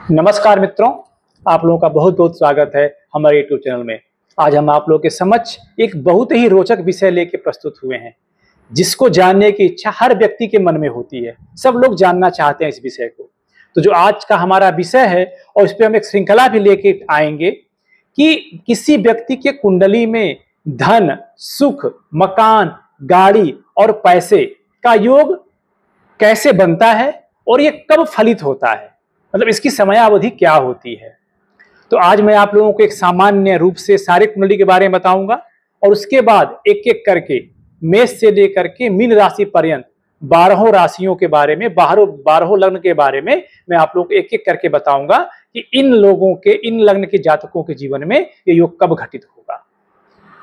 नमस्कार मित्रों, आप लोगों का बहुत बहुत स्वागत है हमारे यूट्यूब चैनल में। आज हम आप लोगों के समक्ष एक बहुत ही रोचक विषय लेकर प्रस्तुत हुए हैं, जिसको जानने की इच्छा हर व्यक्ति के मन में होती है। सब लोग जानना चाहते हैं इस विषय को। तो जो आज का हमारा विषय है और इस पर हम एक श्रृंखला भी लेके आएंगे कि किसी व्यक्ति के कुंडली में धन, सुख, मकान, गाड़ी और पैसे का योग कैसे बनता है और ये कब फलित होता है, मतलब इसकी समयावधि क्या होती है। तो आज मैं आप लोगों को एक सामान्य रूप से सारे कुंडली के बारे में बताऊंगा और उसके बाद एक एक करके मेष से लेकर के मीन राशि पर्यंत 12 राशियों के बारे में, 12 लग्न के बारे में मैं आप लोगों को एक एक करके बताऊंगा कि इन लोगों के, इन लग्न के जातकों के जीवन में ये योग कब घटित होगा।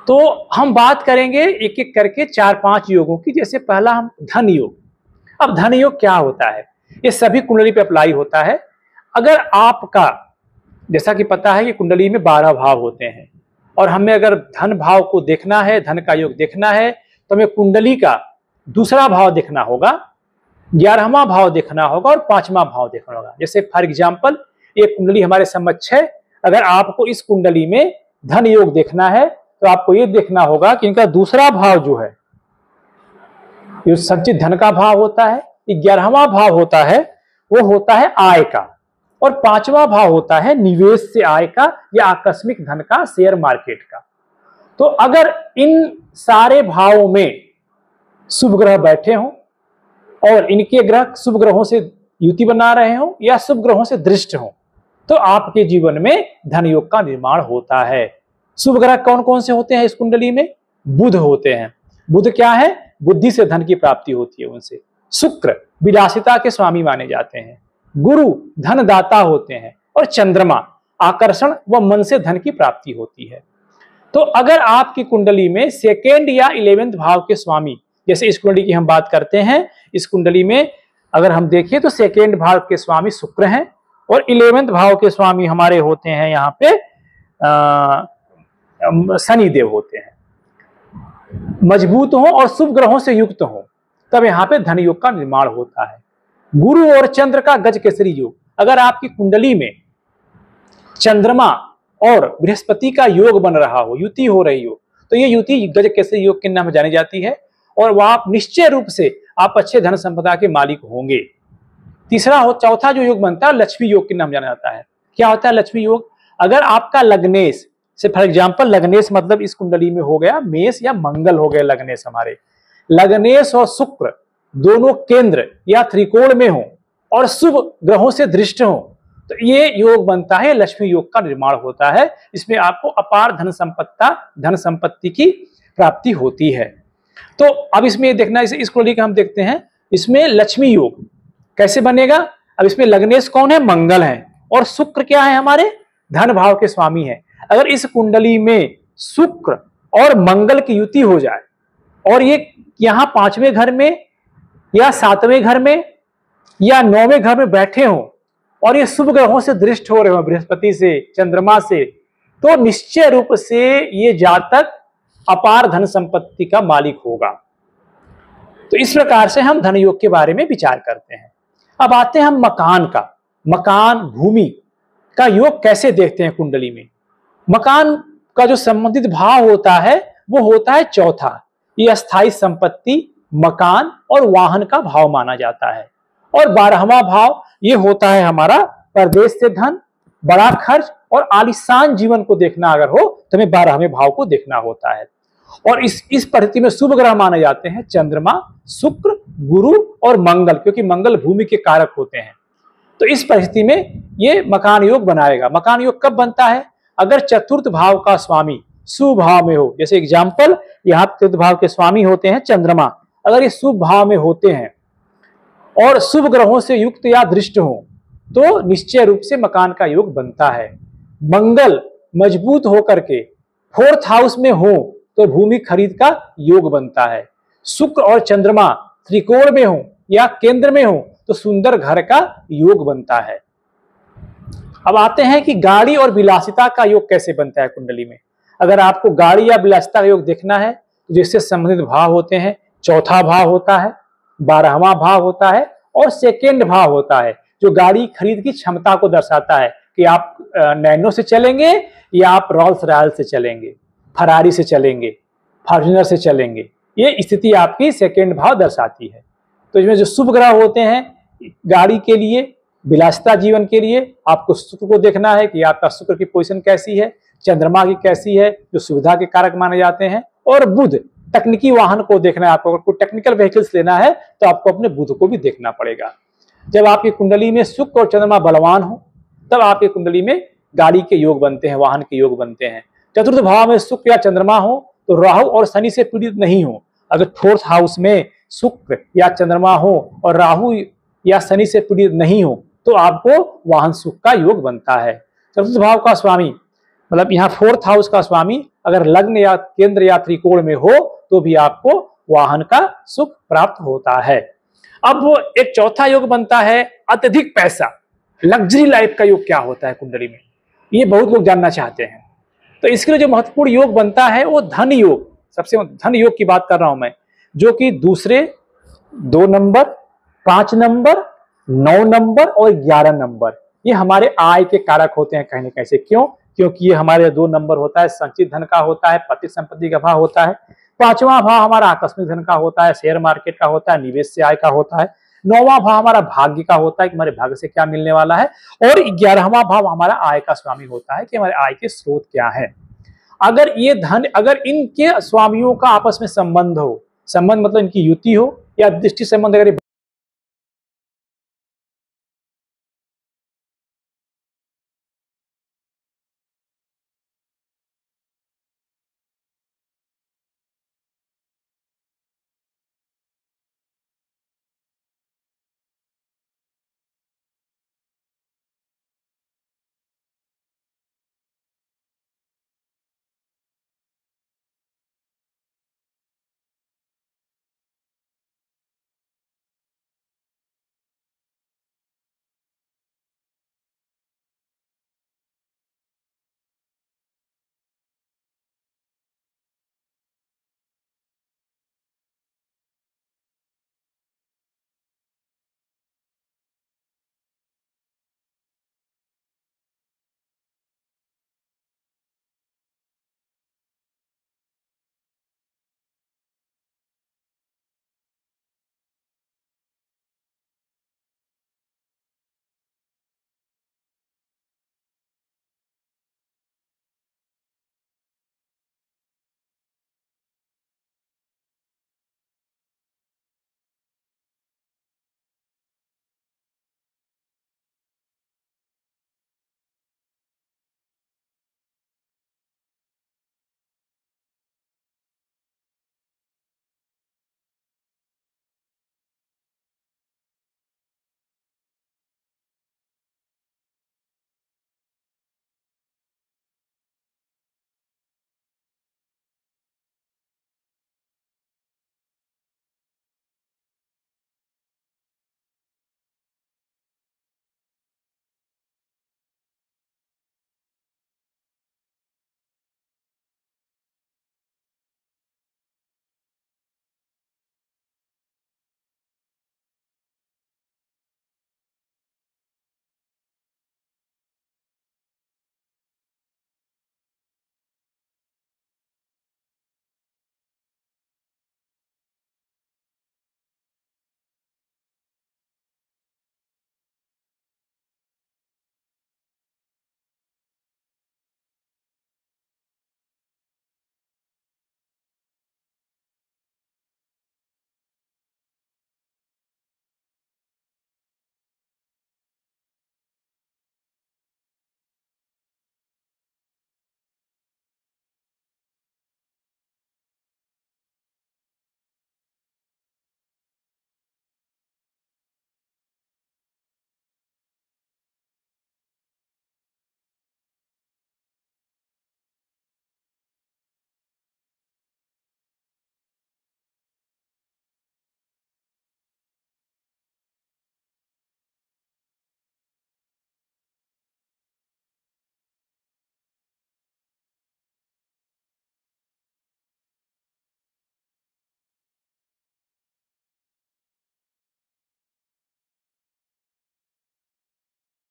तो हम बात करेंगे एक एक करके 4-5 योगों की। जैसे पहला हम धन योग। अब धन योग क्या होता है, ये सभी कुंडली पे अप्लाई होता है। अगर आपका, जैसा कि पता है कि कुंडली में 12 भाव होते हैं और हमें अगर धन भाव को देखना है, धन का योग देखना है, तो हमें कुंडली का दूसरा भाव देखना होगा, 11वां भाव देखना होगा और 5वां भाव देखना होगा। जैसे फॉर एग्जाम्पल ये कुंडली हमारे समक्ष है। अगर आपको इस कुंडली में धन योग देखना है तो आपको ये देखना होगा कि इनका दूसरा भाव जो है, ये संचित धन का भाव होता है, 11वां भाव होता है वो होता है आय का, और 5वां भाव होता है निवेश से आय का या आकस्मिक धन का, शेयर मार्केट का। तो अगर इन सारे भावों में शुभ ग्रह बैठे हों और इनके ग्रह शुभ ग्रहों से युति बना रहे हों या शुभ ग्रहों से दृष्ट हों, तो आपके जीवन में धन योग का निर्माण होता है। शुभ ग्रह कौन कौन से होते हैं इस कुंडली में? बुध होते हैं। बुध क्या है? बुद्धि से धन की प्राप्ति होती है उनसे। शुक्र विलासिता के स्वामी माने जाते हैं। गुरु धनदाता होते हैं और चंद्रमा आकर्षण व मन से धन की प्राप्ति होती है। तो अगर आपकी कुंडली में सेकेंड या 11वें भाव के स्वामी, जैसे इस कुंडली की हम बात करते हैं, इस कुंडली में अगर हम देखें तो सेकेंड भाव के स्वामी शुक्र हैं और 11वें भाव के स्वामी हमारे होते हैं यहाँ पे शनि देव होते हैं, मजबूत हो और शुभ ग्रहों से युक्त हो, तब यहाँ पे धन योग का निर्माण होता है। गुरु और चंद्र का गज केसरी योग। अगर आपकी कुंडली में चंद्रमा और बृहस्पति का योग बन रहा हो, युति हो रही हो, तो ये युति गज केसरी योग के नाम जानी जाती है और वह आप निश्चय रूप से आप अच्छे धन संपदा के मालिक होंगे। चौथा जो योग बनता है लक्ष्मी योग के नाम जाना जाता है। क्या होता है लक्ष्मी योग? अगर आपका लग्नेश से, फॉर एग्जाम्पल लग्नेश मतलब इस कुंडली में हो गया मेष या मंगल हो गए लग्नेश, हमारे लग्नेश और शुक्र दोनों केंद्र या त्रिकोण में हो और शुभ ग्रहों से दृष्ट हो, तो ये योग बनता है, लक्ष्मी योग का निर्माण होता है। इसमें आपको अपार धन संपत्ति की प्राप्ति होती है। तो अब इसमें देखना, इस कुंडली का हम देखते हैं, इसमें लक्ष्मी योग कैसे बनेगा। अब इसमें लग्नेश कौन है? मंगल है और शुक्र क्या है? हमारे धन भाव के स्वामी है। अगर इस कुंडली में शुक्र और मंगल की युति हो जाए और ये यहाँ 5वें घर में या 7वें घर में या 9वें घर में बैठे हों और ये शुभ ग्रहों से दृष्ट हो रहे हो, बृहस्पति से, चंद्रमा से, तो निश्चय रूप से ये जातक अपार धन संपत्ति का मालिक होगा। तो इस प्रकार से हम धन योग के बारे में विचार करते हैं। अब आते हैं हम मकान का। मकान, भूमि का योग कैसे देखते हैं कुंडली में? मकान का जो संबंधित भाव होता है वो होता है चौथा। ये अस्थायी संपत्ति, मकान और वाहन का भाव माना जाता है। और 12वां भाव ये होता है हमारा परदेश से धन, बड़ा खर्च और आलीशान जीवन को देखना अगर हो तो हमें 12वें भाव को देखना होता है। और इस परिस्थिति में शुभ ग्रह माने जाते हैं चंद्रमा, शुक्र, गुरु और मंगल, क्योंकि मंगल भूमि के कारक होते हैं। तो इस परिस्थिति में ये मकान योग बनाएगा। मकान योग कब बनता है? अगर चतुर्थ भाव का स्वामी शुभ भाव में हो। जैसे एग्जाम्पल यहाँ चतुर्थ भाव के स्वामी होते हैं चंद्रमा, अगर ये शुभ भाव में होते हैं और शुभ ग्रहों से युक्त या दृष्ट हो, तो निश्चय रूप से मकान का योग बनता है। मंगल मजबूत होकर के 4th हाउस में हो तो भूमि खरीद का योग बनता है। शुक्र और चंद्रमा त्रिकोण में हो या केंद्र में हो तो सुंदर घर का योग बनता है। अब आते हैं कि गाड़ी और विलासिता का योग कैसे बनता है कुंडली में। अगर आपको गाड़ी या विलासिता का योग देखना है तो जिससे संबंधित भाव होते हैं, चौथा भाव होता है, 12वां भाव होता है और सेकेंड भाव होता है, जो गाड़ी खरीद की क्षमता को दर्शाता है कि आप नैनो से चलेंगे या आप रोल्स रॉयल से चलेंगे, फरारी से चलेंगे, फॉर्च्यूनर से चलेंगे। ये स्थिति आपकी सेकंड भाव दर्शाती है। तो इसमें जो शुभ ग्रह होते हैं गाड़ी के लिए, विलासिता जीवन के लिए, आपको शुक्र को देखना है कि आपका शुक्र की पोजीशन कैसी है, चंद्रमा की कैसी है जो सुविधा के कारक माने जाते हैं, और बुध तकनीकी वाहन को देखना है। आपको अगर कोई टेक्निकल व्हीकल्स लेना है तो आपको अपने बुध को भी देखना पड़ेगा। जब आपकी कुंडली में शुक्र और चंद्रमा बलवान हो तब आपकी कुंडली में गाड़ी के योग बनते हैं, वाहन के योग बनते हैं। चतुर्थ भाव में शुक्र या चंद्रमा हो तो राहु और शनि से पीड़ित नहीं हो। अगर फोर्थ हाउस में शुक्र या चंद्रमा हो और राहु या शनि से पीड़ित नहीं हो तो आपको वाहन सुख का योग बनता है। चतुर्थ भाव का स्वामी मतलब यहाँ फोर्थ हाउस का स्वामी अगर लग्न या केंद्र या त्रिकोण में हो तो भी आपको वाहन का सुख प्राप्त होता है। अब एक चौथा योग बनता है अत्यधिक पैसा, लग्जरी लाइफ का योग क्या होता है कुंडली में, ये बहुत लोग जानना चाहते हैं। तो इसके लिए जो महत्वपूर्ण योग बनता है वो धन योग, सबसे धन योग की बात कर रहा हूं मैं, जो कि दूसरे 2 नंबर, 5 नंबर, 9 नंबर और 11 नंबर ये हमारे आय के कारक होते हैं कहीं ना कहीं से। क्यों? क्योंकि ये हमारे 2 नंबर होता है संचित धन का होता है, पति संपत्ति का भाव होता है। 5वां भाव हमारा आकस्मिक धन का होता है, शेयर मार्केट का होता है, निवेश से आय का होता है। 9वां भाव हमारा भाग्य का होता है कि हमारे भाग्य से क्या मिलने वाला है, और 11वां भाव हमारा आय का स्वामी होता है कि हमारे आय के स्रोत क्या है। अगर ये धन, अगर इनके स्वामियों का आपस में संबंध हो, संबंध मतलब इनकी युति हो या दृष्टि संबंध अगर